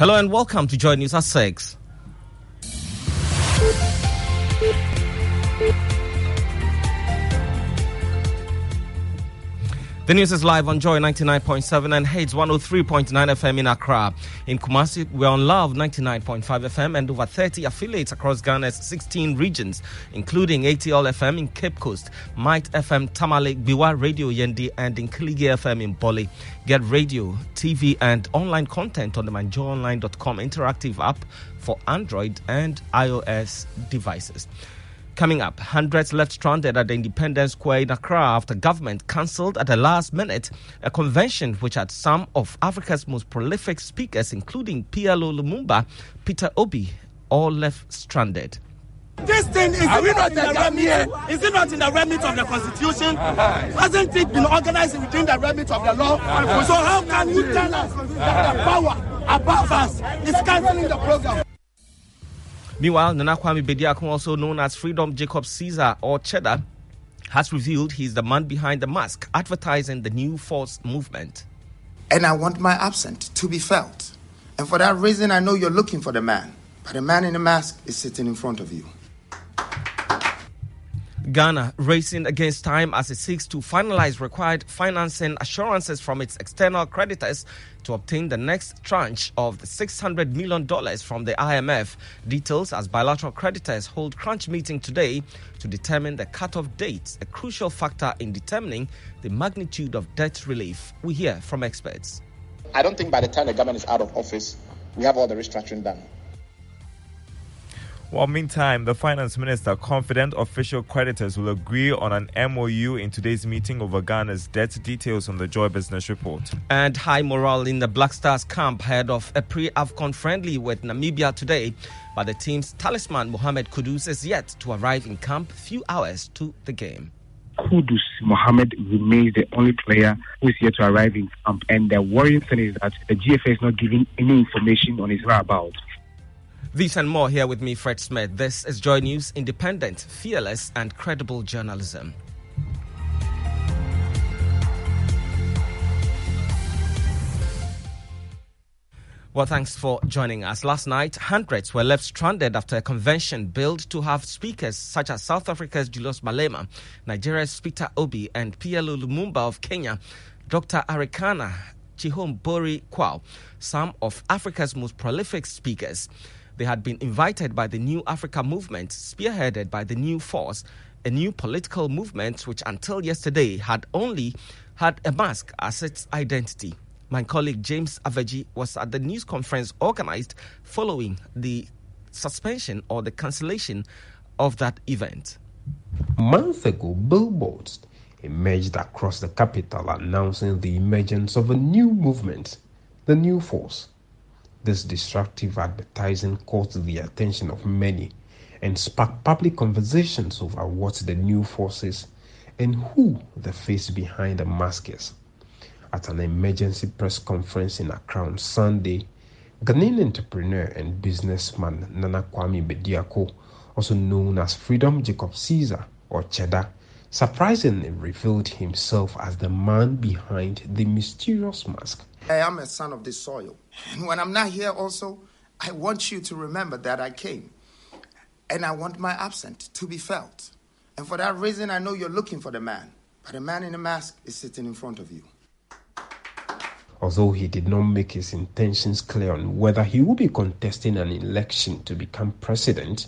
Hello and welcome to Joy News at 6. The news is live on Joy 99.7 and Hades 103.9 FM in Accra. In Kumasi, we're on Love 99.5 FM and over 30 affiliates across Ghana's 16 regions, including ATL FM in Cape Coast, Might FM Tamale, Biwa Radio Yendi, and in Kiligi FM in Boli. Get radio, TV, and online content on the manjoyonline.com interactive app for Android and iOS devices. Coming up, hundreds left stranded at the Independence Square in Accra after government cancelled at the last minute a convention which had some of Africa's most prolific speakers, including PLO Lumumba, Peter Obi, all left stranded. This thing is not in the remit of the Constitution? Hasn't it been organized within the remit of the law? So how can you tell us that the power above us is cancelling the program? Meanwhile, Nana Kwame Bediako, also known as Freedom Jacob Caesar or Cheddar, has revealed he's the man behind the mask, advertising the New Force movement. And I want my absence to be felt. And for that reason, I know you're looking for the man. But the man in the mask is sitting in front of you. Ghana racing against time as it seeks to finalize required financing assurances from its external creditors to obtain the next tranche of the $600 million from the IMF. Details as bilateral creditors hold crunch meeting today to determine the cut-off dates, a crucial factor in determining the magnitude of debt relief. We hear from experts. I don't think by the time the government is out of office, we have all the restructuring done. Well, meantime, the finance minister confident official creditors will agree on an MOU in today's meeting over Ghana's debt. Details on the Joy Business Report. And high morale in the Black Stars camp ahead of a pre-AFCON friendly with Namibia today. But the team's talisman, Mohamed Kudus, is yet to arrive in camp few hours to the game. Kudus Mohamed remains the only player who is yet to arrive in camp. And the worrying thing is that the GFA is not giving any information on his whereabouts. These and more here with me, Fred Smith. This is Joy News, independent, fearless, and credible journalism. Well, thanks for joining us. Last night, hundreds were left stranded after a convention built to have speakers such as South Africa's Julius Malema, Nigeria's Peter Obi, and PLO Lumumba of Kenya, Dr. Arikana Chihombori Kwao, some of Africa's most prolific speakers. They had been invited by the New Africa movement, spearheaded by the New Force, a new political movement which until yesterday had only had a mask as its identity. My colleague James Aveji was at the news conference organized following the suspension or the cancellation of that event. Months ago, billboards emerged across the capital announcing the emergence of a new movement, the New Force. This destructive advertising caught the attention of many and sparked public conversations over what the New Force is and who the face behind the mask is. At an emergency press conference in Accra on Sunday, Ghanaian entrepreneur and businessman Nana Kwame Bediako, also known as Freedom Jacob Caesar or Cheddar, surprisingly revealed himself as the man behind the mysterious mask. I am a son of this soil. And when I'm not here also, I want you to remember that I came. And I want my absence to be felt. And for that reason, I know you're looking for the man. But the man in the mask is sitting in front of you. Although he did not make his intentions clear on whether he will be contesting an election to become president,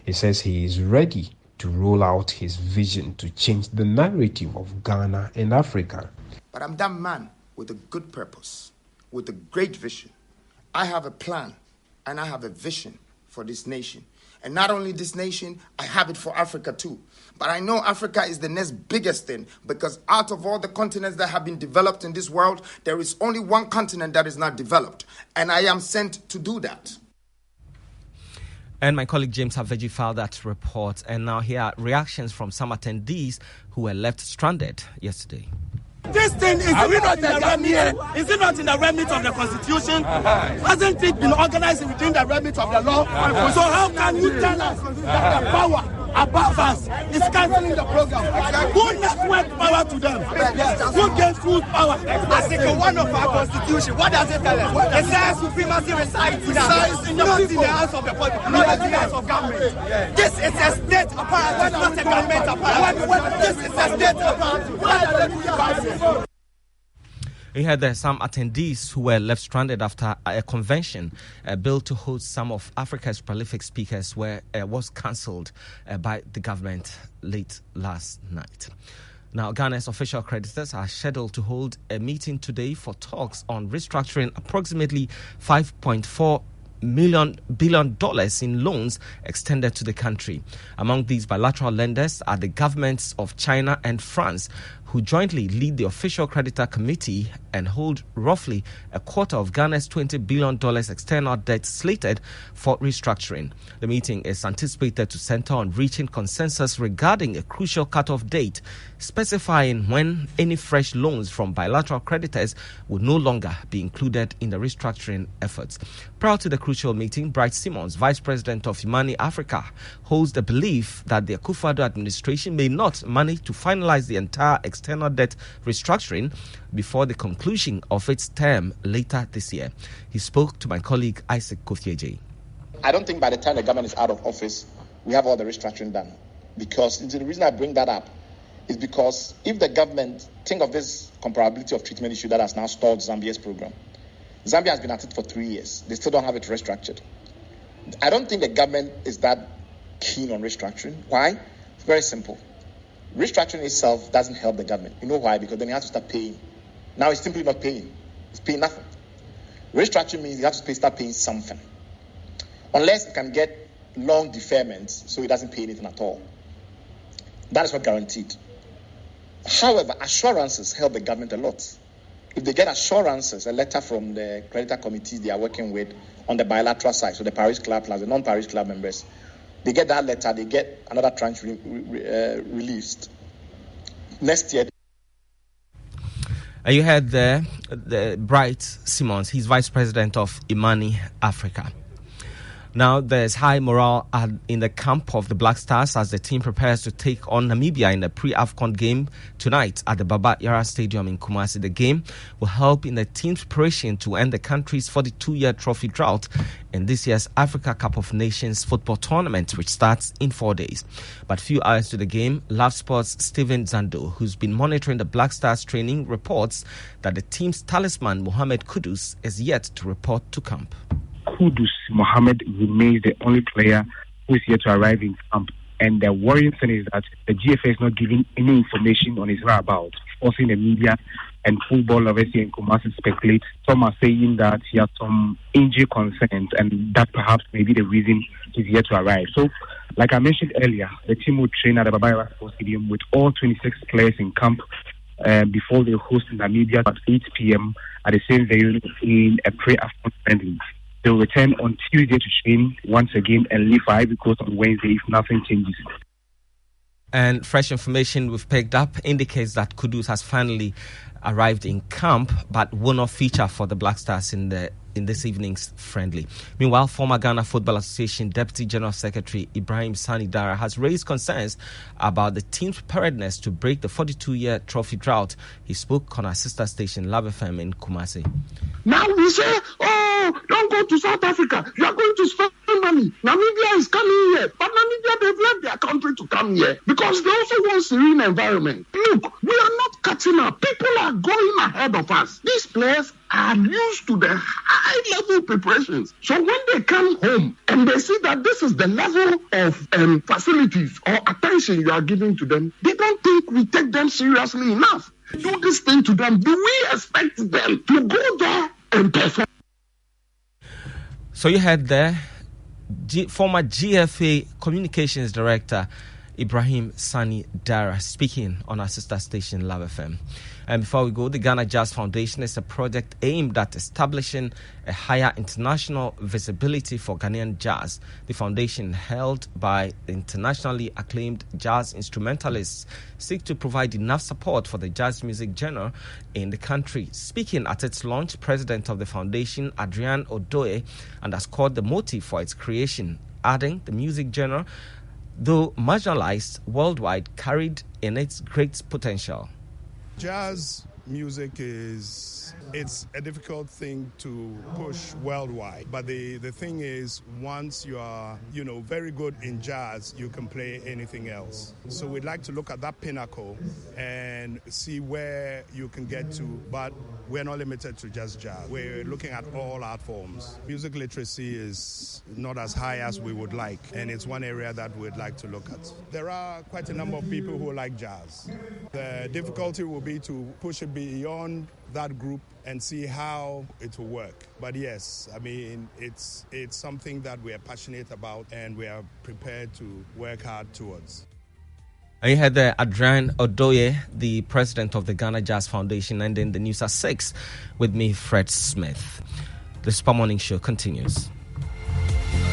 he says he is ready to roll out his vision to change the narrative of Ghana and Africa. But I'm that man with a good purpose, with a great vision. I have a plan and I have a vision for this nation. And not only this nation, I have it for Africa too. But I know Africa is the next biggest thing because out of all the continents that have been developed in this world, there is only one continent that is not developed. And I am sent to do that. And my colleague James Haveji filed that report. And now here are reactions from some attendees who were left stranded yesterday. This thing is not in the remit of the Constitution? Hasn't it been organized within the remit of the law? So how can you tell us that the power above us is cancelling the program. Who network power to them? Who gave full power? Article 1 of our constitution, what does it tell us? It says supremacy resides in the hands of the public, not in the hands of government. This is a state apparatus, not a government apparatus. This is a state apparatus. We had some attendees who were left stranded after a convention built to host some of Africa's prolific speakers was cancelled by the government late last night. Now, Ghana's official creditors are scheduled to hold a meeting today for talks on restructuring approximately $5.4 billion in loans extended to the country. Among these bilateral lenders are the governments of China and France, who jointly lead the official creditor committee and hold roughly a quarter of Ghana's $20 billion external debt slated for restructuring. The meeting is anticipated to center on reaching consensus regarding a crucial cutoff date, specifying when any fresh loans from bilateral creditors would no longer be included in the restructuring efforts. Prior to the crucial meeting, Bright Simmons, Vice President of Imani Africa, holds the belief that the Akufo-Addo administration may not manage to finalize the entire external debt restructuring before the conclusion of its term later this year. He spoke to my colleague Isaac Kofieje. I don't think by the time the government is out of office, we have all the restructuring done. Because the reason I bring that up is because if the government, think of this comparability of treatment issue that has now stalled Zambia's program. Zambia has been at it for 3 years. They still don't have it restructured. I don't think the government is that keen on restructuring. Why? It's very simple. Restructuring itself doesn't help the government. You know why? Because then you have to start paying. Now it's simply not paying. It's paying nothing. Restructuring means you have to start paying something. Unless it can get long deferments so it doesn't pay anything at all. That is not guaranteed. However, assurances help the government a lot. If they get assurances, a letter from the creditor committees they are working with on the bilateral side, so the Paris Club plus the non-Paris Club members, they get that letter, they get another tranche released. Next year. You heard the Bright Simmons, he's Vice President of Imani Africa. Now, there's high morale in the camp of the Black Stars as the team prepares to take on Namibia in the pre-AFCON game tonight at the Baba Yara Stadium in Kumasi. The game will help in the team's preparation to end the country's 42-year trophy drought in this year's Africa Cup of Nations football tournament, which starts in 4 days. But few hours to the game, Love Sports' Steven Zando, who's been monitoring the Black Stars training, reports that the team's talisman, Mohamed Kudus, is yet to report to camp. Kudus Mohamed remains the only player who is yet to arrive in camp. And the worrying thing is that the GFA is not giving any information on his whereabouts, forcing the media and football lovers here in Kumasi speculate. Some are saying that he has some injury concerns and that perhaps may be the reason he's yet to arrive. So, like I mentioned earlier, the team will train at the Baba Yara Sports Stadium with all 26 players in camp before they host Namibia at 8 p.m. at the same venue in a pre-AFCON friendly. They'll return on Tuesday to train once again and leave for Ivory Coast on Wednesday if nothing changes. And fresh information we've picked up indicates that Kudus has finally arrived in camp but will not feature for the Black Stars in this evening's friendly. Meanwhile, former Ghana Football Association Deputy General Secretary Ibrahim Sani Dara has raised concerns about the team's preparedness to break the 42-year trophy drought. He spoke on our sister station Love FM in Kumasi. Now we say, don't go to South Africa. You are going to spend money. Namibia is coming here. But Namibia, they've left their country to come here because they also want serene environment. Look, we are not catching up. People are going ahead of us. These players are used to the high-level preparations. So when they come home and they see that this is the level of facilities or attention you are giving to them, they don't think we take them seriously enough. Do this thing to them. Do we expect them to go there and perform? So you heard there, former GFA Communications Director Ibrahim Sani Dara speaking on our sister station Love FM. And before we go, the Ghana Jazz Foundation is a project aimed at establishing a higher international visibility for Ghanaian jazz. The foundation, held by internationally acclaimed jazz instrumentalists, seeks to provide enough support for the jazz music genre in the country. Speaking at its launch, President of the foundation, Adrian Odoye, underscored the motive for its creation, adding the music genre though marginalized worldwide, carried in its great potential. Jazz music it's a difficult thing to push worldwide, but the thing is, once you are very good in jazz, you can play anything else. So we'd like to look at that pinnacle and see where you can get to, but we're not limited to just jazz. We're looking at all art forms. Music literacy is not as high as we would like, and it's one area that we'd like to look at. There are quite a number of people who like jazz. The difficulty will be to push it beyond that group and see how it will work. But yes, I mean, it's something that we are passionate about and we are prepared to work hard towards. And you had Adrian Odoye, the president of the Ghana Jazz Foundation, and then the news at 6 with me, Fred Smith. The Super Morning Show continues.